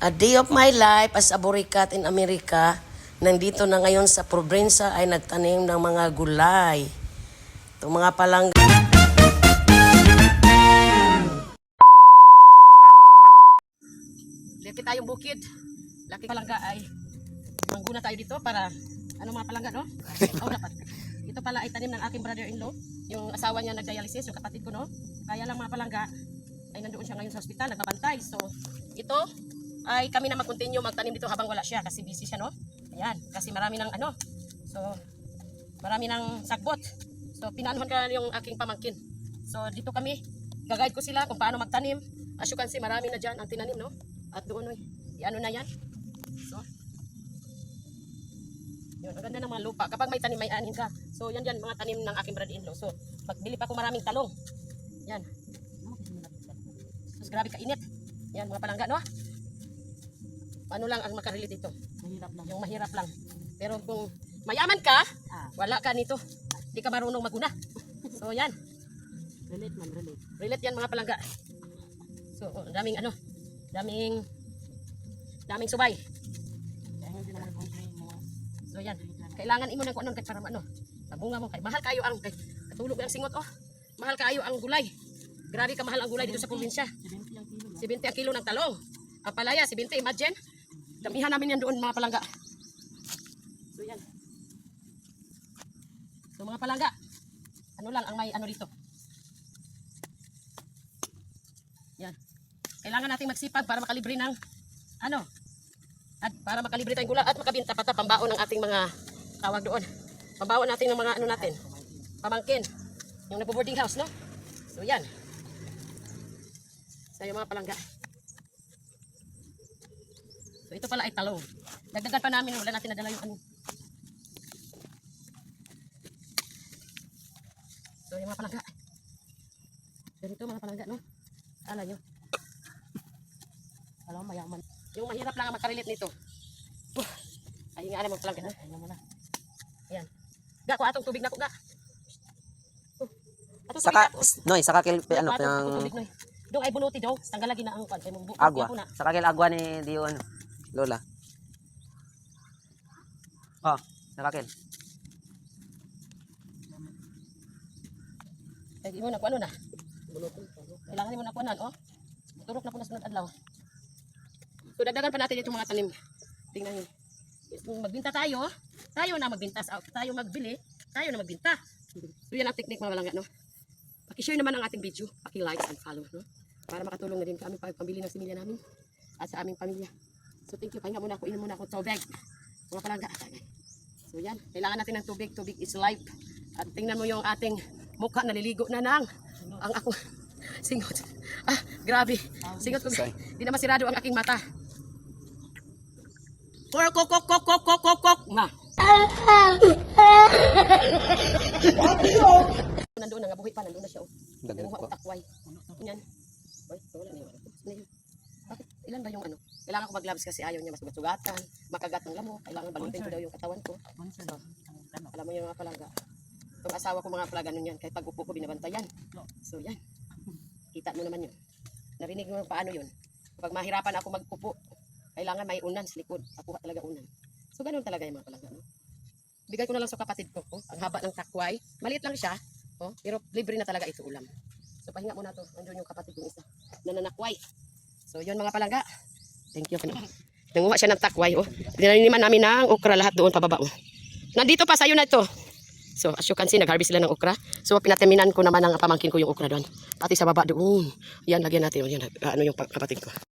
A day of my life as a burikat in America, nandito na ngayon sa probinsya ay nagtanim ng mga gulay. Itong mga palangga. Laki tayong bukid. Laki palangga ay mangguna tayo dito para ano mga palangga, no? Oh, dapat. Ito pala ay tanim ng aking brother-in-law. Yung asawa niya nag-dialysis, yung kapatid ko, no? Kaya lang mga palangga ay nandoon siya ngayon sa ospital, nagbabantay. So, ito ay kami na mag-continue magtanim dito habang wala siya kasi busy siya, no? Ayan, kasi marami ng ano. So, marami ng sagbot. So, pinanuhan ka yung aking pamangkin. So, dito kami, gagayad ko sila kung paano magtanim. As you can see, marami na dyan ang tinanim, no? At doon, ano na yan. So, yun, ang ganda ng mga lupa. Kapag may tanim, may anin ka. So, yan dyan, mga tanim ng aking brother-in-law. So, pagbili pa ko maraming talong. Yan. So, grabe kainit. Yan, mga palangga, no? Ano lang ang makarelate dito? Mahirap lang. Yung mahirap lang. Pero kung mayaman ka, wala ka nito. Hindi ka marunong maguna. So, yan. Relate man, relate. Relate yan, mga palangga. So, daming ano, daming subay. So, yan. Kailangan imo ng kuanon kay para ano, bunga mo kay mahal kayo ang kay katulog ang singot, oh. Mahal kayo ang gulay. Grabe ka mahal ang gulay dito sa probinsya. 70 ang kilo ng talong. Kapalaya, 70, imagine. Damihan namin yan doon, mga palangga. So, yan. So, mga palangga, ano lang ang may ano dito. Yan. Kailangan nating magsipag para makalibre ng ano, at para makalibre tayong gula at makabinta pa pambaon ng ating mga tawag doon. Pambaon natin ng mga ano natin, pamangkin. Yung nagbo-boarding house, no? So, yan. So, yung mga palangga. So, ito pala ay talong. Dagdagan pa namin, wala natin nadala yung ano. So, yung mga palangga. Ganito mga palangga, no? Alam nyo. Alam mo, mayaman. Yung mahirap lang ang makarelate nito. Ay, nga alam mga palangga, no? Ayan mo na. Ayan. Ga, kuha atong tubig na ko, ga. Saka, noy, saka kil, ano, ng... Doon ay bunuti daw. Tanggal lagi na ang kwan. Agwa. Saka kil agwa ni Dion. Lola. Oh, nakakil. Ay, mo na kuano na. Kailangan mo na kuanan, oh. Turok na po na sunod adlaw. So, dagdagan pa natin itong mga tanim. Tingnan niyo. Kung magbinta tayo, tayo na magbinta. Tayo magbili, tayo na magbinta. So, yan ang technique mga palangga, no? Paki-share naman ang ating video. Paki-like and follow, no? Para makatulong na din kami pambili ng similya namin at sa aming pamilya. So, thank you. Pahinga muna ako. Inom muna ako tubig. Mga palangga. So, yan. Kailangan natin ng tubig. Tubig is life. At tingnan mo yung ating mukha. Naliligo na nang. Ang ako. Singot. Ah, grabe. Singot ko. Di na masirado ang aking mata. Kok. Nga. Nandoon na nga. Buhay pa. Nandoon na siya. Nanguha ang takway. Yan. Ay, wala na yun. Bakit? Ilan ba yung ano? Kailangan ko mag-gloves kasi ayaw niya masugat-sugatan, makagat ng lamok. Kailangan balutin ko daw yung katawan ko. So, alam mo yung mga palangga. Itong asawa ko mga palangga nun yan. Kahit pag upo ko binabantayan. So, yan. Kita mo naman yun. Narinig mo paano yun. Kapag mahirapan ako mag-upo, kailangan may unan sa likod. Ako talaga unan. So, ganun talaga yung mga palangga. No? Bigay ko na lang sa kapatid ko. Oh, ang haba ng takway. Maliit lang siya. Oh, pero libre na talaga ito ulam. So, pahinga muna to. Nandiyon yung kapatid kong isa. Nananakway. So, yun mga palangga. Thank you. Nanguha siya ng takway. Oh. Dinaniman namin ng okra lahat doon pababa. Oh. Nandito pa sa'yo na ito. So, as you can see, nag-harvest sila ng okra. So, pinatiminan ko naman ang pamangkin ko yung okra doon. Pati sa baba doon. Yan, lagyan natin. Yan, ano yung kapatid ko.